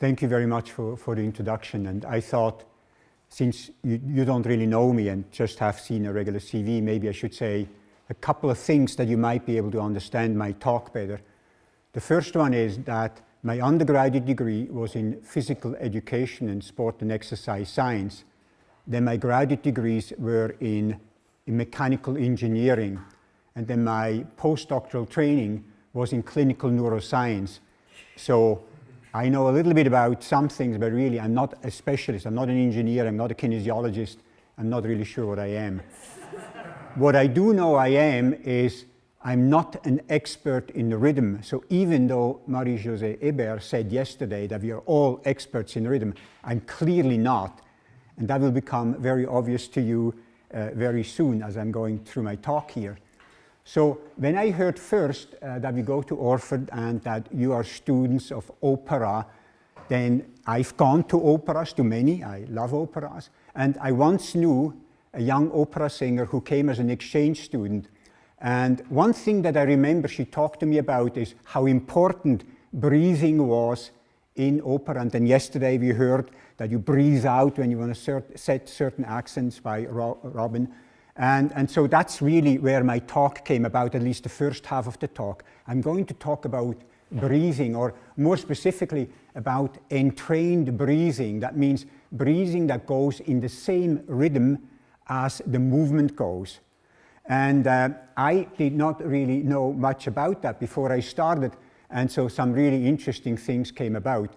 Thank you very much for the introduction. And I thought, since you don't really know me and just have seen a regular CV, maybe I should say a couple of things that you might be able to understand my talk better. The first one is that my undergraduate degree was in physical education and sport and exercise science. Then my graduate degrees were in mechanical engineering. And then my postdoctoral training was in clinical neuroscience. So I know a little bit about some things, but really I'm not a specialist. I'm not an engineer. I'm not a kinesiologist. I'm not really sure what I am. What I do know I am is I'm not an expert in rhythm. So even though Marie-José Hébert said yesterday that we are all experts in rhythm, I'm clearly not. And that will become very obvious to you very soon as I'm going through my talk here. So when I heard first that we go to Orford and that you are students of opera, then I've gone to operas, to many. I love operas. And I once knew a young opera singer who came as an exchange student. And one thing that I remember she talked to me about is how important breathing was in opera. And then yesterday we heard that you breathe out when you want to set certain accents by Robin. And so that's really where my talk came about, at least the first half of the talk. I'm going to talk about breathing, or more specifically about entrained breathing. That means breathing that goes in the same rhythm as the movement goes. And I did not really know much about that before I started, and so some really interesting things came about.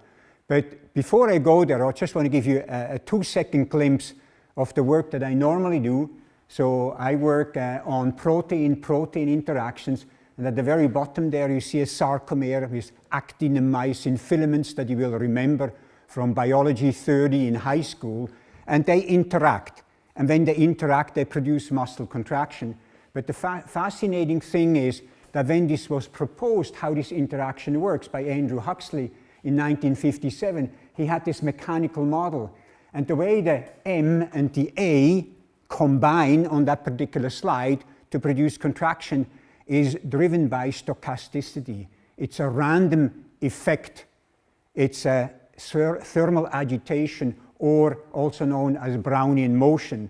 But before I go there, I just want to give you a 2-second glimpse of the work that I normally do. So I work on protein-protein interactions, and at the very bottom there you see a sarcomere with actin and myosin filaments that you will remember from biology 30 in high school, and they interact. And when they interact, they produce muscle contraction. But the fascinating thing is that when this was proposed, how this interaction works, by Andrew Huxley in 1957, he had this mechanical model. And the way the M and the A combine on that particular slide to produce contraction is driven by stochasticity. It's a random effect. It's a thermal agitation, or also known as Brownian motion.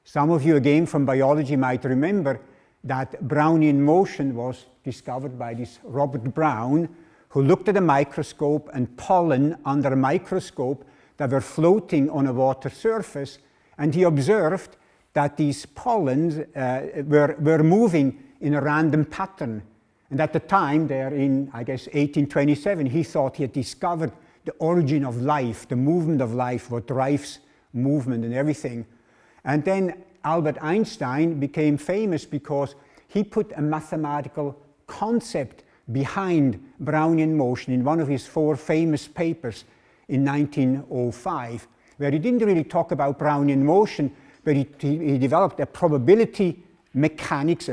Some of you again from biology might remember that Brownian motion was discovered by this Robert Brown, who looked at a microscope and pollen under a microscope that were floating on a water surface, and he observed that these pollens were moving in a random pattern. And at the time, there in, I guess, 1827, he thought he had discovered the origin of life, the movement of life, what drives movement and everything. And then Albert Einstein became famous because he put a mathematical concept behind Brownian motion in one of his 4 famous papers in 1905, where he didn't really talk about Brownian motion, but he developed a probability mechanics,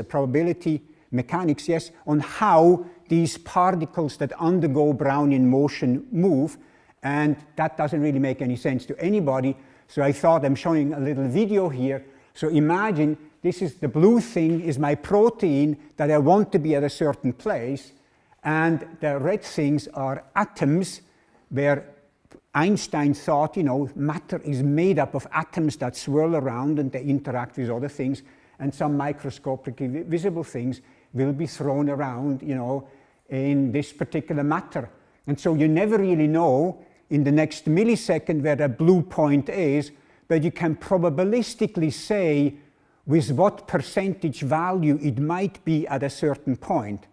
yes, on how these particles that undergo Brownian motion move, and that doesn't really make any sense to anybody. So I thought I'm showing a little video here. So imagine this is the blue thing is my protein that I want to be at a certain place, and the red things are atoms where Einstein thought, matter is made up of atoms that swirl around and they interact with other things, and some microscopically visible things will be thrown around, in this particular matter. And so you never really know in the next millisecond where the blue point is, but you can probabilistically say with what percentage value it might be at a certain point.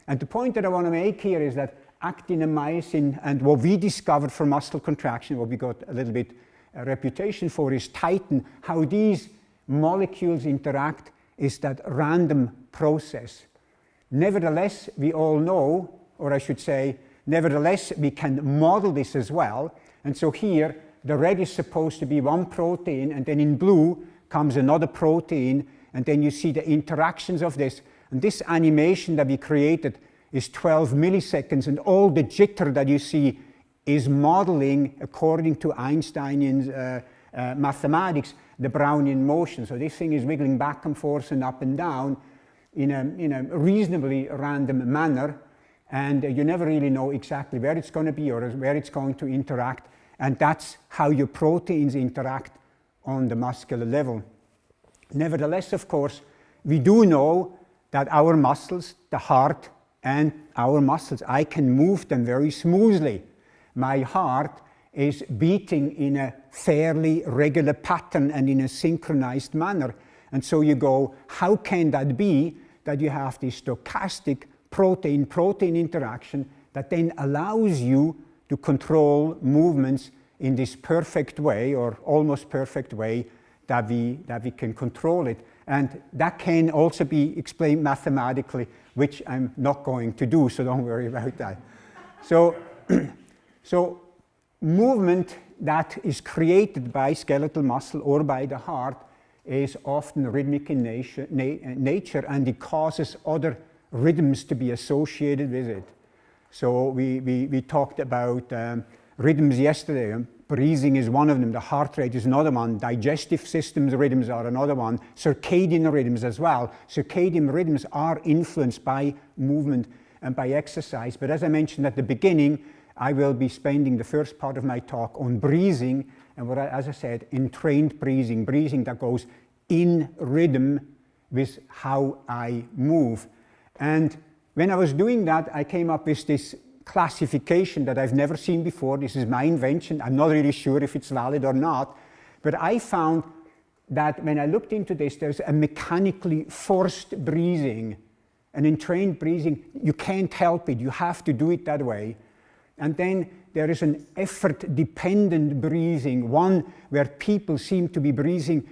And the point that I want to make here is that actin and myosin, and what we discovered for muscle contraction, what we got a little bit a reputation for is Titan, how these molecules interact is that random process. Nevertheless, we all know, or I should say, nevertheless, we can model this as well. And so here, the red is supposed to be one protein, and then in blue comes another protein, and then you see the interactions of this. And this animation that we created is 12 milliseconds, and all the jitter that you see is modeling, according to Einsteinian mathematics, the Brownian motion. So this thing is wiggling back and forth and up and down in a reasonably random manner. and you never really know exactly where it's going to be or where it's going to interact, and that's how your proteins interact on the muscular level. Nevertheless, of course, we do know that our muscles, the heart and our muscles, I can move them very smoothly. My heart is beating in a fairly regular pattern and in a synchronized manner. And so you go, how can that be that you have this stochastic protein-protein interaction that then allows you to control movements in this perfect way, or almost perfect way, that we can control it. And that can also be explained mathematically, which I'm not going to do, so don't worry about that. So, so movement that is created by skeletal muscle or by the heart is often rhythmic in nature, and it causes other rhythms to be associated with it. So we talked about rhythms yesterday. Breathing is one of them, the heart rate is another one, digestive systems rhythms are another one, circadian rhythms as well. Circadian rhythms are influenced by movement and by exercise, but as I mentioned at the beginning, I will be spending the first part of my talk on breathing, and as I said, entrained breathing, breathing that goes in rhythm with how I move. And when I was doing that, I came up with this classification that I've never seen before. This is my invention. I'm not really sure if it's valid or not, but I found that when I looked into this, there's a mechanically forced breathing, an entrained breathing. You can't help it. You have to do it that way. And then there is an effort-dependent breathing, one where people seem to be breathing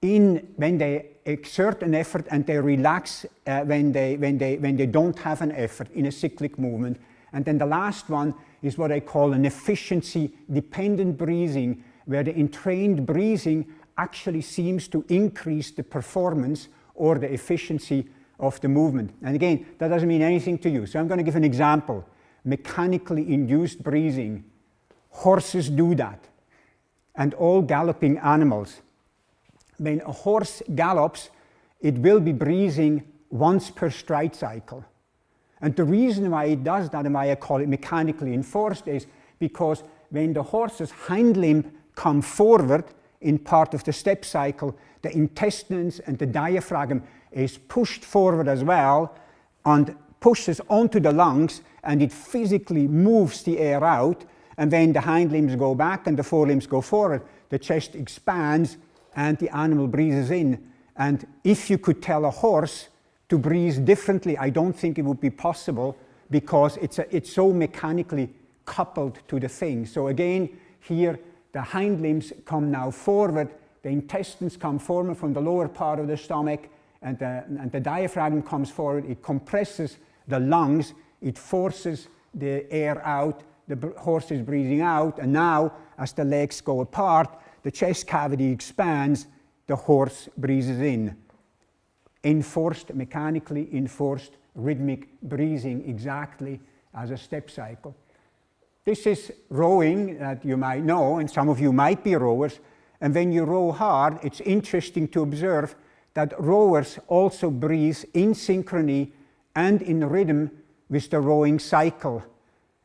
in when they exert an effort and they relax when they don't have an effort in a cyclic movement. And then the last one is what I call an efficiency-dependent breathing, where the entrained breathing actually seems to increase the performance or the efficiency of the movement. And again, that doesn't mean anything to you. So I'm going to give an example. Mechanically induced breathing. Horses do that, and all galloping animals. When a horse gallops, it will be breathing once per stride cycle. And the reason why it does that, and why I call it mechanically enforced, is because when the horse's hind limb come forward in part of the step cycle, the intestines and the diaphragm is pushed forward as well and pushes onto the lungs, and it physically moves the air out. And when the hind limbs go back and the forelimbs go forward, the chest expands and the animal breathes in. And if you could tell a horse to breathe differently, I don't think it would be possible, because it's so mechanically coupled to the thing. So again, here the hind limbs come now forward, the intestines come forward from the lower part of the stomach, and the diaphragm comes forward, it compresses the lungs, it forces the air out, the horse is breathing out, and now as the legs go apart, the chest cavity expands, the horse breathes in. Enforced, mechanically enforced rhythmic breathing, exactly as a step cycle. This is rowing that you might know, and some of you might be rowers, and when you row hard, it's interesting to observe that rowers also breathe in synchrony and in rhythm with the rowing cycle.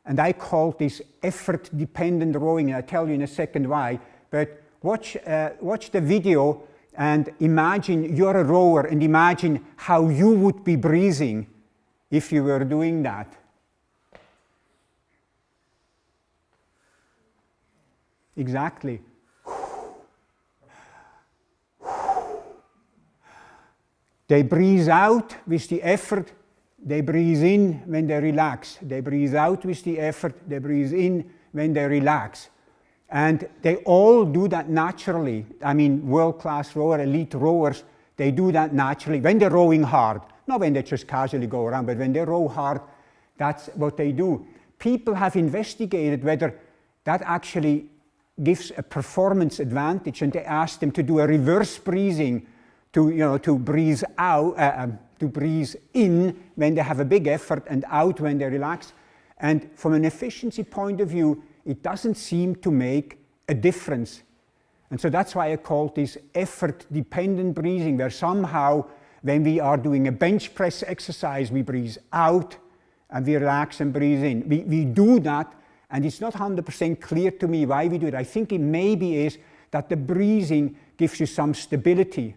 And I call this effort-dependent rowing, and I'll tell you in a second why. But watch the video and imagine you're a rower, and imagine how you would be breathing if you were doing that. Exactly. They breathe out with the effort, they breathe in when they relax. They breathe out with the effort, they breathe in when they relax. And they all do that naturally. I mean, world-class rower, elite rowers, they do that naturally when they're rowing hard. Not when they just casually go around, but when they row hard, that's what they do. People have investigated whether that actually gives a performance advantage, and they asked them to do a reverse breathing, to breathe out, to breathe in when they have a big effort and out when they relax. And from an efficiency point of view, it doesn't seem to make a difference. And so that's why I call this effort-dependent breathing, where somehow when we are doing a bench press exercise, we breathe out, and we relax and breathe in. We do that, and it's not 100% clear to me why we do it. I think it maybe is that the breathing gives you some stability.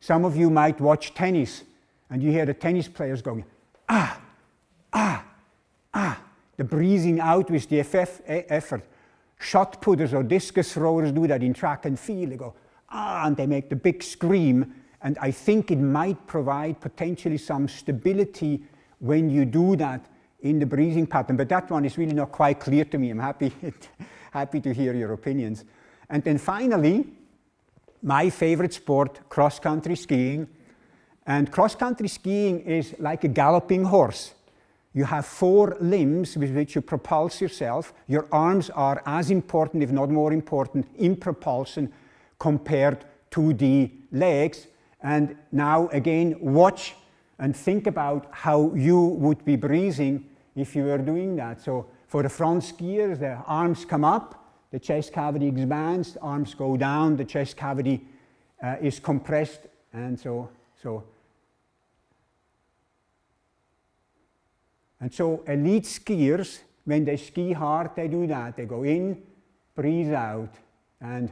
Some of you might watch tennis, and you hear the tennis players going, ah, ah, ah. The breathing out with the effort. Shot putters or discus throwers do that in track and field. They go, ah, and they make the big scream. And I think it might provide potentially some stability when you do that in the breathing pattern. But that one is really not quite clear to me. I'm happy to hear your opinions. And then finally, my favorite sport, cross-country skiing. And cross-country skiing is like a galloping horse. You have 4 limbs with which you propulse yourself. Your arms are as important, if not more important, in propulsion compared to the legs. And now again, watch and think about how you would be breathing if you were doing that. So for the front skiers, the arms come up, the chest cavity expands, arms go down, the chest cavity is compressed, and so elite skiers, when they ski hard, they do that. They go in, breathe out, and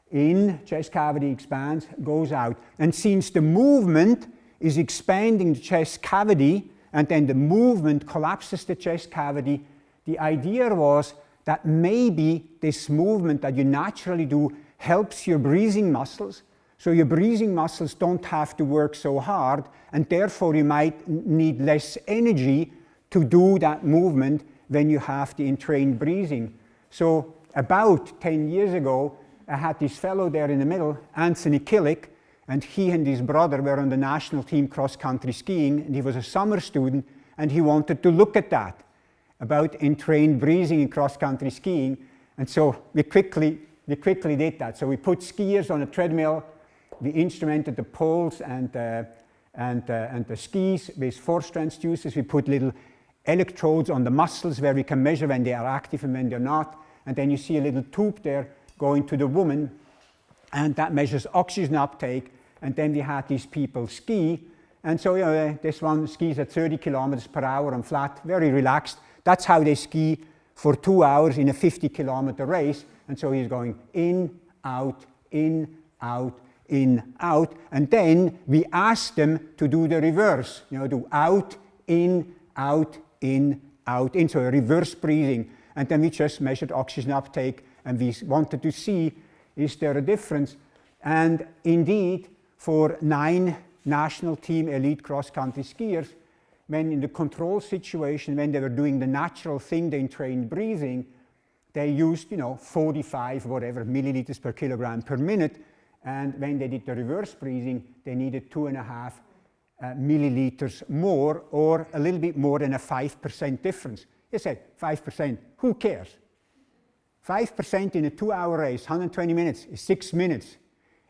in, chest cavity expands, goes out. And since the movement is expanding the chest cavity, and then the movement collapses the chest cavity, the idea was that maybe this movement that you naturally do helps your breathing muscles, so your breathing muscles don't have to work so hard, and therefore you might need less energy to do that movement when you have the entrained breathing. So about 10 years ago, I had this fellow there in the middle, Anthony Killick, and he and his brother were on the national team cross-country skiing, and he was a summer student, and he wanted to look at that, about entrained breathing in cross-country skiing. And so we quickly did that. So we put skiers on a treadmill, we instrumented the poles and the skis with force transducers. We put little electrodes on the muscles where we can measure when they are active and when they're not. And then you see a little tube there going to the woman, and that measures oxygen uptake. And then we had these people ski. And so this one skis at 30 kilometers per hour on flat, very relaxed. That's how they ski for 2 hours in a 50-kilometer race. And so he's going in, out, in, out, in, out. And then we asked them to do the reverse, do out, in, out, in, out, in. So a reverse breathing. And then we just measured oxygen uptake, and we wanted to see, is there a difference? And indeed, for 9 national team elite cross-country skiers, when in the control situation, when they were doing the natural thing, the entrained breathing, they used, 45 whatever milliliters per kilogram per minute. And when they did the reverse breathing, they needed 2.5 milliliters more, or a little bit more than a 5% difference. You said 5%, who cares? 5% in a 2-hour race, 120 minutes, is 6 minutes.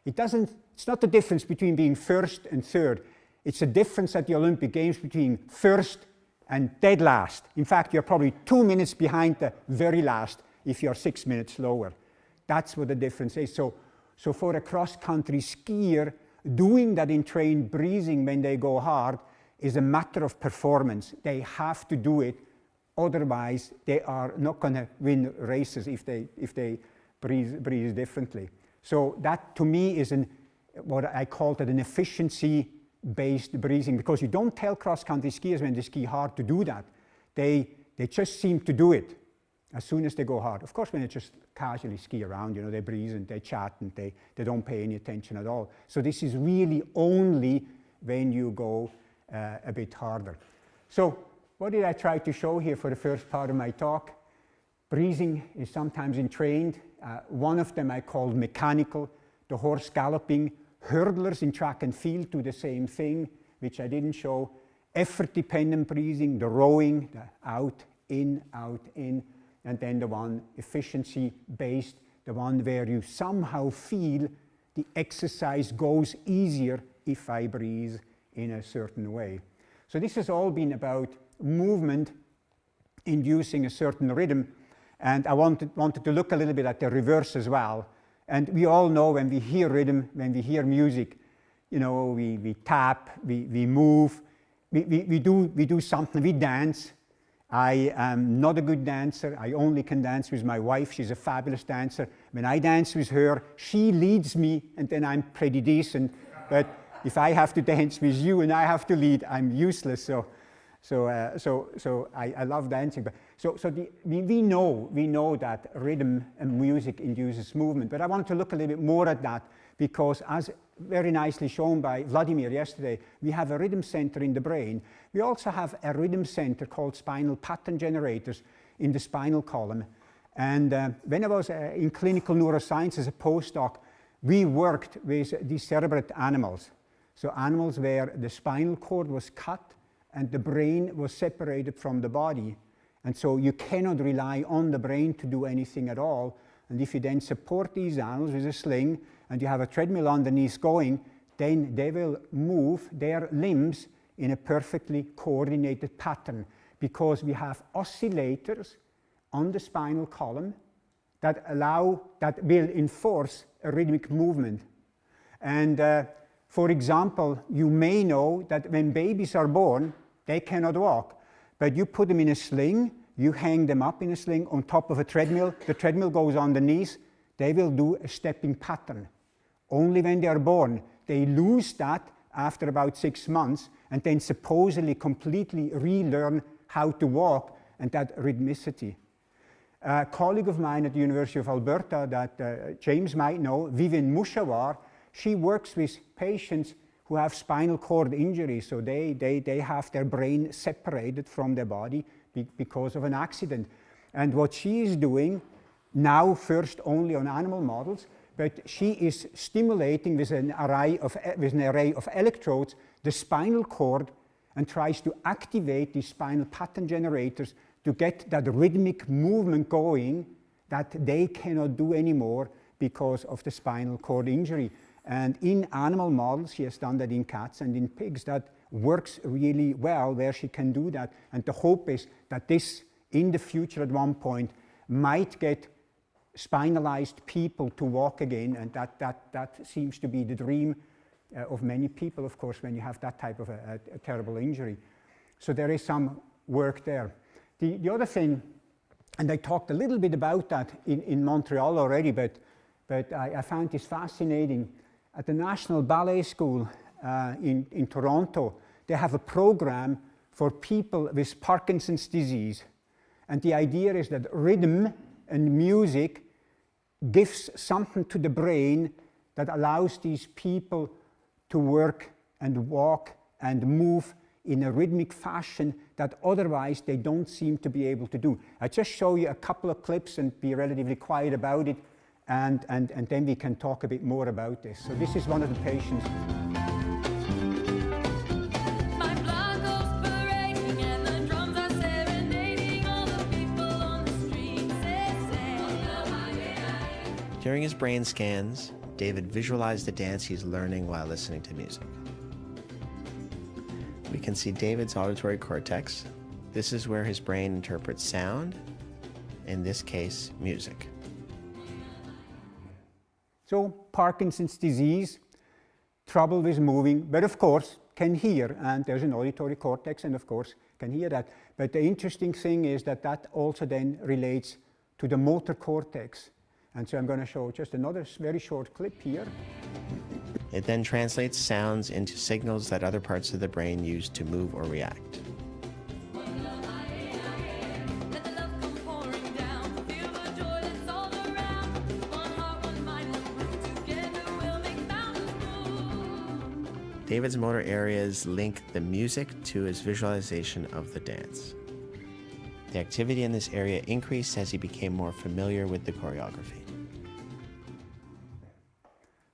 It's not the difference between being first and third. It's a difference at the Olympic Games between first and dead last. In fact, you're probably 2 minutes behind the very last if you're 6 minutes slower. That's what the difference is. So for a cross-country skier, doing that entrained breathing when they go hard is a matter of performance. They have to do it. Otherwise, they are not going to win races if they breathe differently. So that, to me, is what I call an efficiency-based breathing, because you don't tell cross-country skiers when they ski hard to do that. They just seem to do it as soon as they go hard. Of course, when they just casually ski around, they breathe and they chat and they don't pay any attention at all. So this is really only when you go a bit harder. So what did I try to show here for the first part of my talk? Breathing is sometimes entrained. One of them I called mechanical. The horse galloping. Hurdlers in track and field do the same thing, which I didn't show. Effort-dependent breathing, the rowing, the out, in, and then the one efficiency-based, the one where you somehow feel the exercise goes easier if I breathe in a certain way. So this has all been about movement inducing a certain rhythm, and I wanted to look a little bit at the reverse as well. And we all know when we hear rhythm, when we hear music, we tap, we move, we do something, we dance. I am not a good dancer. I only can dance with my wife. She's a fabulous dancer. When I dance with her, she leads me, and then I'm pretty decent. But if I have to dance with you and I have to lead, I'm useless. So I love dancing. But we know that rhythm and music induces movement. But I wanted to look a little bit more at that, because as very nicely shown by Vladimir yesterday, we have a rhythm center in the brain. We also have a rhythm center called spinal pattern generators in the spinal column. And when I was in clinical neuroscience as a postdoc, we worked with decerebrate animals. So animals where the spinal cord was cut and the brain was separated from the body. And so you cannot rely on the brain to do anything at all. And if you then support these animals with a sling and you have a treadmill underneath going, then they will move their limbs in a perfectly coordinated pattern, because we have oscillators on the spinal column that will enforce a rhythmic movement. And for example, you may know that when babies are born, they cannot walk, but you put them in a sling, you hang them up in a sling on top of a treadmill, the treadmill goes on the knees, they will do a stepping pattern. Only when they are born, they lose that after about 6 months, and then supposedly completely relearn how to walk and that rhythmicity. A colleague of mine at the University of Alberta that James might know, Vivian Mushawar, she works with patients who have spinal cord injuries, so they have their brain separated from their body because of an accident. And what she is doing, now first only on animal models, but she is stimulating with an array of electrodes the spinal cord and tries to activate these spinal pattern generators to get that rhythmic movement going that they cannot do anymore because of the spinal cord injury. And in animal models, she has done that in cats and in pigs. That works really well where she can do that. And the hope is that this, in the future at one point, might get spinalized people to walk again. And that seems to be the dream of many people, of course, when you have that type of a terrible injury. So there is some work there. The other thing, and I talked a little bit about that in Montreal already, but I found this fascinating. At the National Ballet School in Toronto, they have a program for people with Parkinson's disease. And the idea is that rhythm and music gives something to the brain that allows these people to work and walk and move in a rhythmic fashion that otherwise they don't seem to be able to do. I just show you a couple of clips and be relatively quiet about it, and then we can talk a bit more about this. So this is one of the patients. During his brain scans, David visualized the dance he's learning while listening to music. We can see David's auditory cortex. This is where his brain interprets sound, in this case, music. So Parkinson's disease, trouble with moving, but of course can hear, and there's an auditory cortex, and of course can hear that. But the interesting thing is that that also then relates to the motor cortex. And so I'm going to show just another very short clip here. It then translates sounds into signals that other parts of the brain use to move or react. David's motor areas link the music to his visualization of the dance. The activity in this area increased as he became more familiar with the choreography.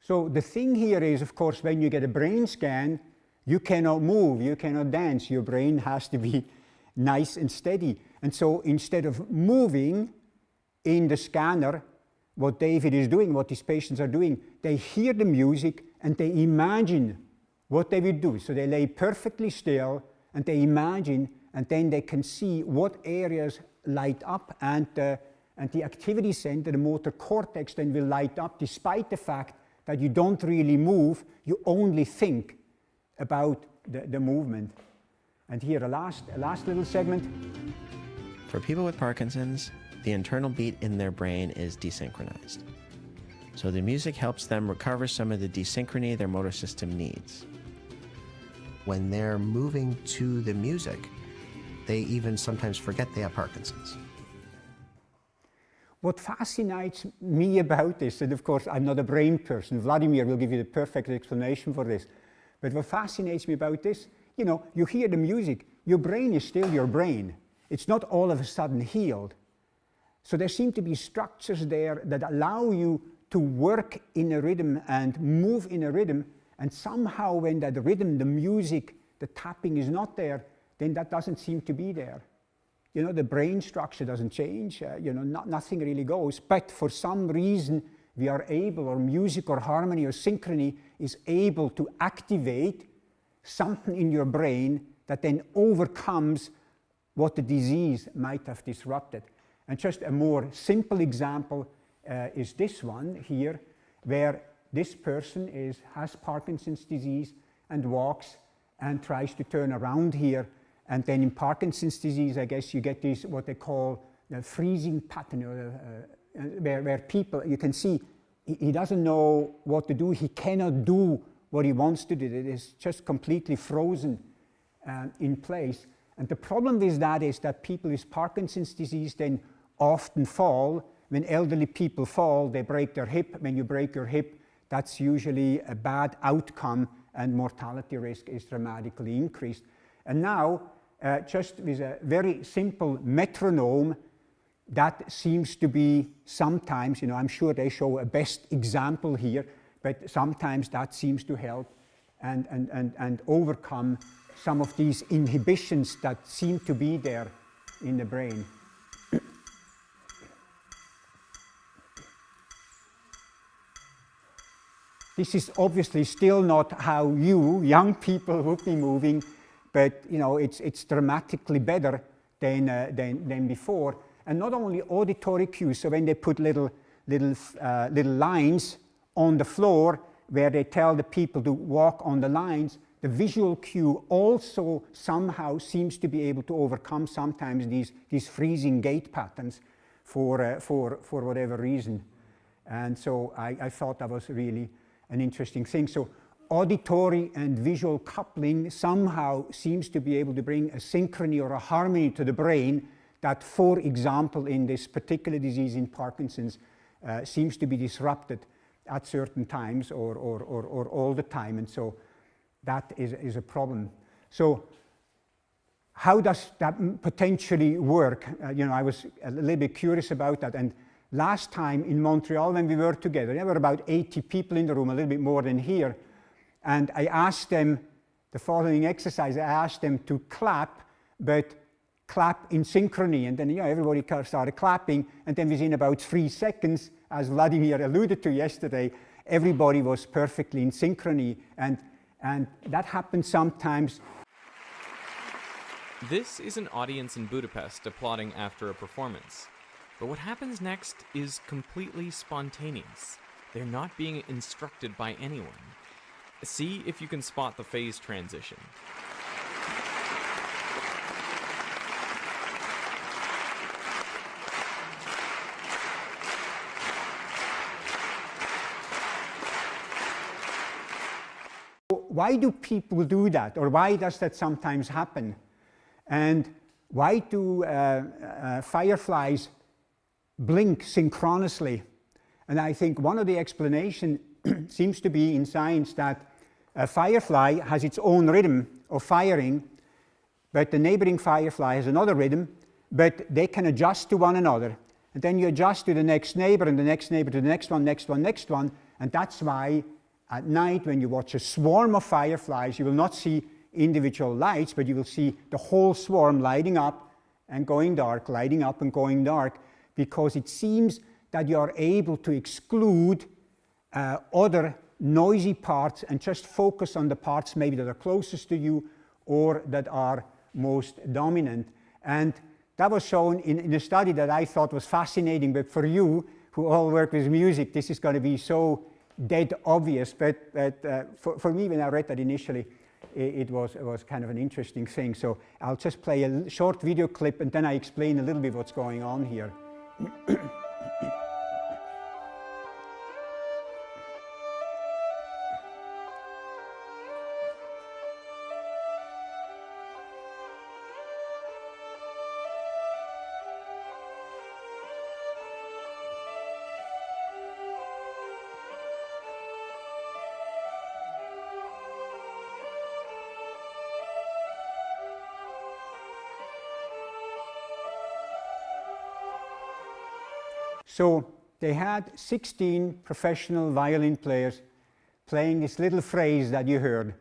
So the thing here is, of course, when you get a brain scan, you cannot move, you cannot dance. Your brain has to be nice and steady. And so instead of moving in the scanner, what David is doing, what these patients are doing, they hear the music and they imagine what they will do. So they lay perfectly still and they imagine, and then they can see what areas light up, and the activity center, the motor cortex, then will light up despite the fact that you don't really move, you only think about the movement. And here a last little segment. For people with Parkinson's, the internal beat in their brain is desynchronized. So the music helps them recover some of the desynchrony their motor system needs. When they're moving to the music, they even sometimes forget they have Parkinson's. What fascinates me about this, and of course I'm not a brain person, Vladimir will give you the perfect explanation for this, but what fascinates me about this, you know, you hear the music, your brain is still your brain. It's not all of a sudden healed. So there seem to be structures there that allow you to work in a rhythm and move in a rhythm, and somehow when that rhythm, the music, the tapping is not there, then that doesn't seem to be there. You know, the brain structure doesn't change, you know, nothing really goes, but for some reason we are able, or music or harmony or synchrony is able to activate something in your brain that then overcomes what the disease might have disrupted. And just a more simple example is this one here, where this person has Parkinson's disease and walks and tries to turn around here. And then in Parkinson's disease, I guess you get this, what they call the freezing pattern, where people, you can see, he doesn't know what to do. He cannot do what he wants to do. It is just completely frozen in place. And the problem with that is that people with Parkinson's disease then often fall. When elderly people fall, they break their hip. When you break your hip, that's usually a bad outcome, and mortality risk is dramatically increased. And now, just with a very simple metronome, that seems to be sometimes, you know, I'm sure they show a best example here, but sometimes that seems to help and overcome some of these inhibitions that seem to be there in the brain. This is obviously still not how you, young people, would be moving, but you know, it's dramatically better than before. And not only auditory cues, so when they put little lines on the floor where they tell the people to walk on the lines, the visual cue also somehow seems to be able to overcome sometimes these freezing gait patterns for whatever reason. And so I thought that was really an interesting thing. So auditory and visual coupling somehow seems to be able to bring a synchrony or a harmony to the brain that, for example, in this particular disease in Parkinson's, seems to be disrupted at certain times or all the time. And so that is a problem. So how does that potentially work? You know, I was a little bit curious about that. And last time in Montreal, when we were together, there were about 80 people in the room, a little bit more than here. And I asked them, the following exercise, I asked them to clap, but clap in synchrony. And then, you know, everybody started clapping. And then within about 3 seconds, as Vladimir alluded to yesterday, everybody was perfectly in synchrony. And that happens sometimes. This is an audience in Budapest applauding after a performance. But what happens next is completely spontaneous. They're not being instructed by anyone. See if you can spot the phase transition. Why do people do that, or why does that sometimes happen? And why do fireflies blink synchronously? And I think one of the explanations seems to be in science that a firefly has its own rhythm of firing, but the neighboring firefly has another rhythm, but they can adjust to one another. And then you adjust to the next neighbor, and the next neighbor to the next one, next one, next one. And that's why at night, when you watch a swarm of fireflies, you will not see individual lights, but you will see the whole swarm lighting up and going dark, lighting up and going dark, because it seems that you are able to exclude other noisy parts and just focus on the parts maybe that are closest to you or that are most dominant. And that was shown in a study that I thought was fascinating, but for you who all work with music, this is going to be so dead obvious. But for me, when I read that initially, it was kind of an interesting thing. So I'll just play a short video clip and then I explain a little bit what's going on here. So they had 16 professional violin players playing this little phrase that you heard.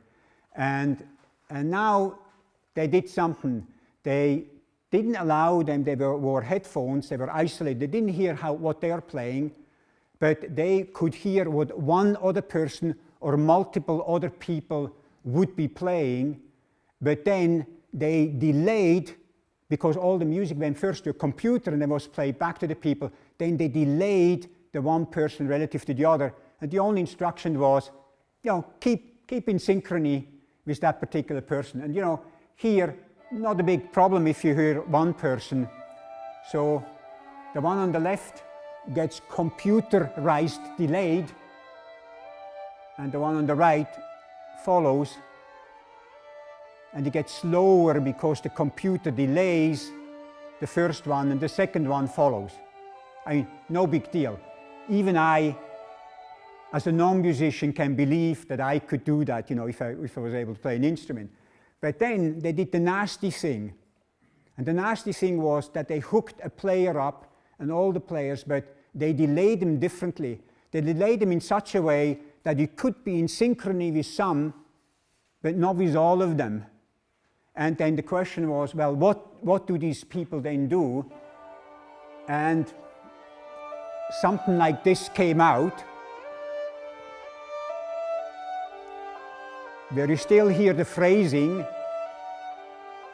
And now they did something. They didn't allow them, they wore headphones, they were isolated. They didn't hear what they are playing, but they could hear what one other person or multiple other people would be playing. But then they delayed, because all the music went first to a computer and then was played back to the people. Then they delayed the one person relative to the other. And the only instruction was, keep in synchrony with that particular person. And here, not a big problem if you hear one person. So the one on the left gets computerized delayed, and the one on the right follows. And it gets slower because the computer delays the first one and the second one follows. I mean, no big deal. Even I, as a non-musician, can believe that I could do that, if I was able to play an instrument. But then they did the nasty thing. And the nasty thing was that they hooked a player up, and all the players, but they delayed them differently. They delayed them in such a way that you could be in synchrony with some, but not with all of them. And then the question was, well, what do these people then do? And something like this came out, where you still hear the phrasing,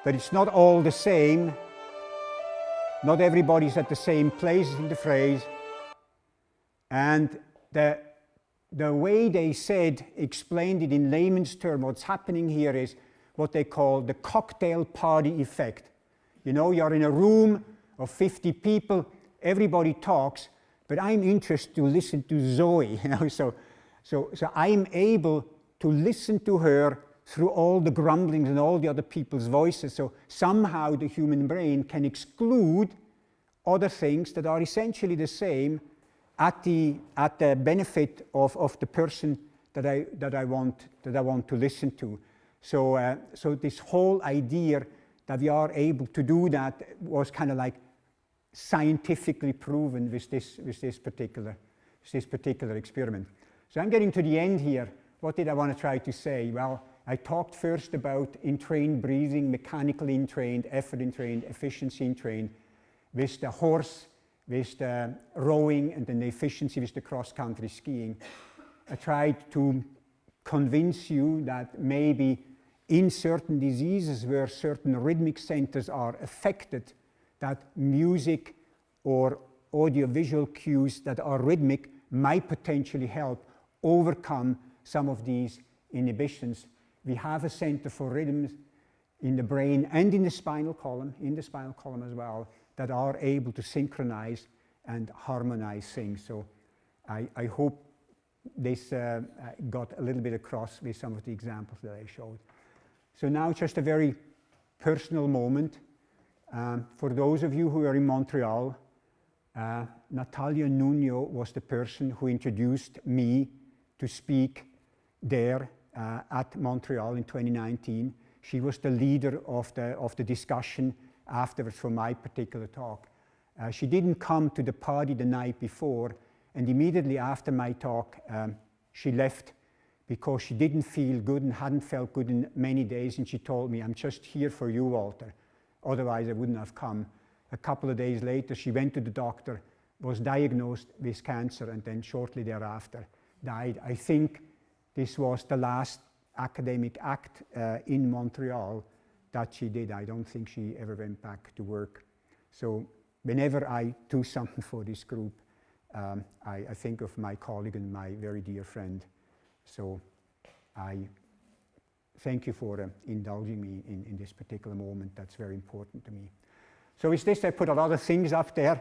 but it's not all the same. Not everybody's at the same place in the phrase. And the way they explained it in layman's terms, what's happening here is what they call the cocktail party effect. You're in a room of 50 people, everybody talks, but I'm interested to listen to Zoey. So I'm able to listen to her through all the grumblings and all the other people's voices. So somehow the human brain can exclude other things that are essentially the same at the benefit of the person that I want to listen to. So this whole idea that we are able to do that was kind of like scientifically proven with this particular experiment. So I'm getting to the end here. What did I want to try to say? Well, I talked first about entrained breathing, mechanically entrained, effort entrained, efficiency entrained, with the horse, with the rowing, and then the efficiency with the cross-country skiing. I tried to convince you that maybe in certain diseases where certain rhythmic centers are affected, that music or audiovisual cues that are rhythmic might potentially help overcome some of these inhibitions. We have a center for rhythms in the brain and in the spinal column as well, that are able to synchronize and harmonize things. So I hope this got a little bit across with some of the examples that I showed. So now just a very personal moment. For those of you who are in Montreal, Natalia Nuno was the person who introduced me to speak there at Montreal in 2019. She was the leader of the discussion afterwards for my particular talk. She didn't come to the party the night before, and immediately after my talk, she left because she didn't feel good and hadn't felt good in many days, and she told me, "I'm just here for you, Walter. Otherwise, I wouldn't have come." A couple of days later, she went to the doctor, was diagnosed with cancer, and then shortly thereafter died. I think this was the last academic act in Montreal that she did. I don't think she ever went back to work. So whenever I do something for this group, I think of my colleague and my very dear friend. So I thank you for indulging me in this particular moment. That's very important to me. So with this, I put a lot of things up there.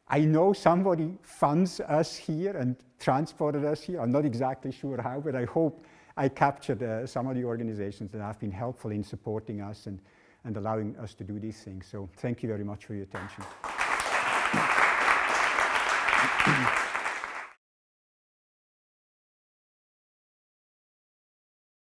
I know somebody funds us here and transported us here. I'm not exactly sure how, but I hope I captured some of the organizations that have been helpful in supporting us and allowing us to do these things. So thank you very much for your attention.